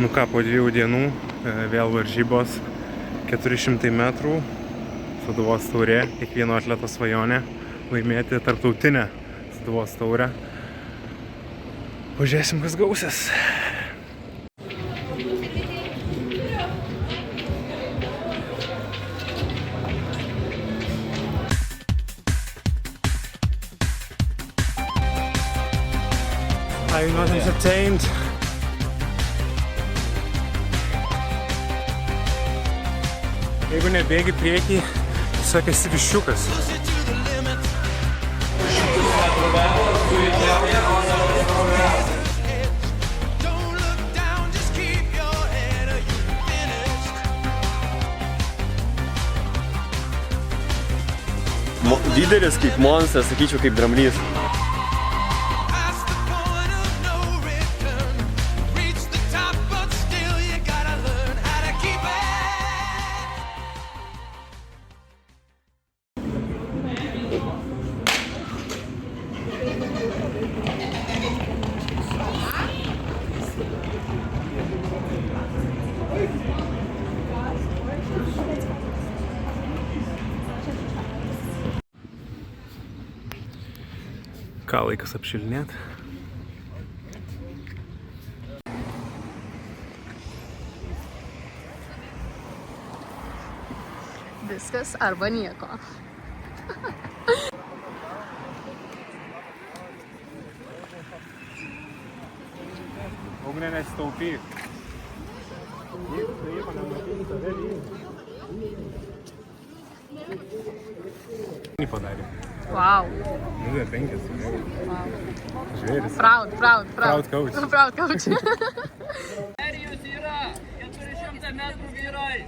Nu ką, po 2 dienų vėl varžybos 400 metrų Sūduvos taurė, kiekvieno atleto svajonė laimėti tarptautinę Sūduvos taurę. Pažiūrėsim, kas gausis. Are you not entertained? Jeigu nebėgi priekį, tiesiog esi viščiukas. Didelis kaip monstras, sakyčiau, kaip dramblys. Ką, laikas apšilinėt? Viskas arba nieko. Ugnė, nesitaupyk. Padarė. Wow. 5. Wow. Žvėris. Proud coach. Serijos yra 400 metrų vyrai.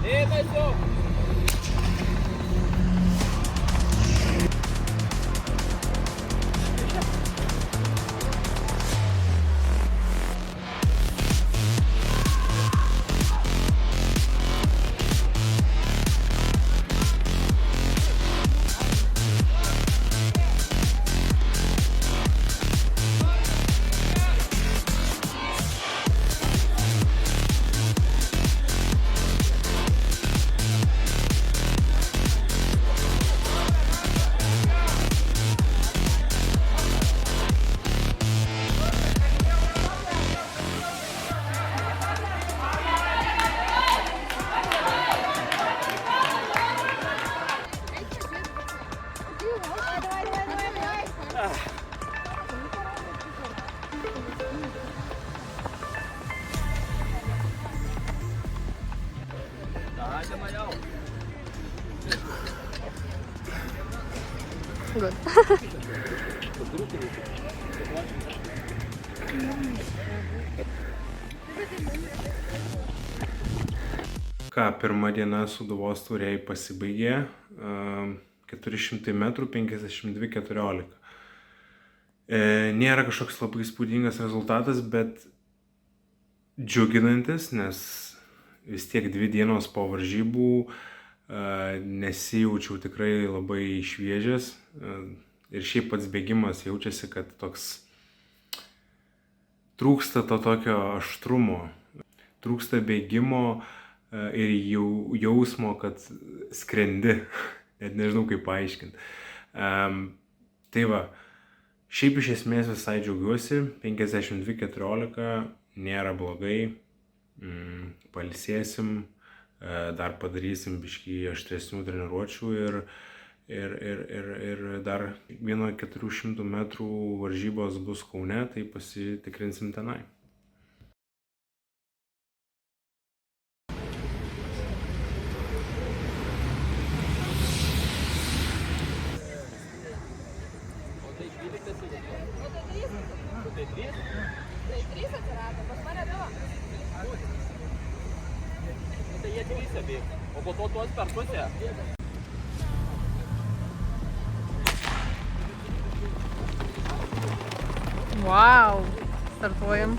Dėmesio! Good. Ką, pirma diena Sūduvos taurėje pasibaigė. 400 metrų 52:14. Nėra kažkoks labai įspūdingas rezultatas, bet džiuginantis, nes vis tiek 2 dienos po varžybų nesijaučiau tikrai labai šviežias. Ir šiaip pats bėgimas jaučiasi, kad toks trūksta to tokio aštrumo. Trūksta bėgimo ir jausmo, kad skrendi. Net nežinau, kaip paaiškinti. Tai va, šiaip iš esmės visai džiaugiuosi. 52:14 nėra blogai. Pailsėsim, dar padarysim biškį aštresnių treniruočių ir dar vieno 400 metrų varžybos bus Kaune, tai pasitikrinsim tenai. Tai 3 atsirado, pas mane 2. tai jie dvise bėgs, o po to tuos per pusę. Wow. Startuojam.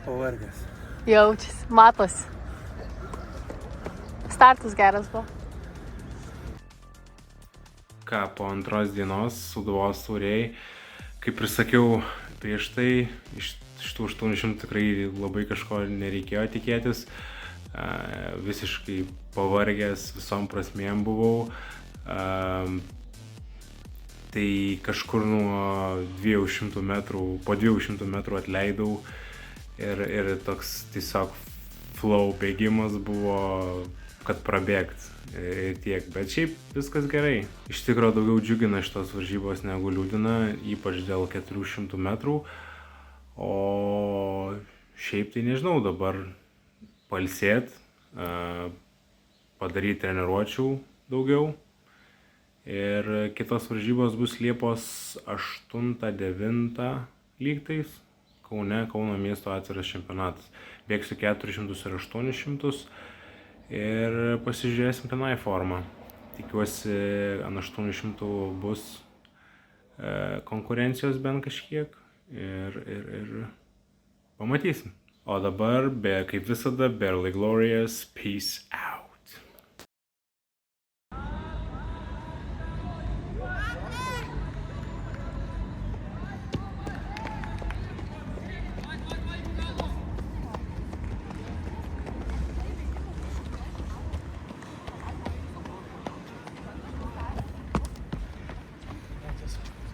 Pavargęs. Jaučiasi. Matosi. Startas geras buvo. Ką, po antros dienos Sūduvos taurėj, kaip ir sakiau prieš tai, iš tų 800 tikrai labai kažko nereikėjo tikėtis. Visiškai pavargęs, visom prasmėm buvau. Tai kažkur nuo 200 metrų, po 200 metrų atleidau ir toks tiesiog flow bėgimas buvo, kad prabėgt ir tiek, bet šiaip viskas gerai. Iš tikrųjų daugiau džiugina šitos varžybos negu liūdina, ypač dėl 400 metrų, o šiaip tai nežinau, dabar pailsėt, padaryti treniruočių daugiau ir kitos varžybos bus Liepos 8-9 lygtais. Kauno miesto atviras čempionatas. Bėgsiu 400 ir 800 ir pasižiūrėsim tenai formą. Tikiuosi ant 800 bus konkurencijos bent kažkiek ir pamatysim. O dabar, kaip visada, Barely Glorious, peace out.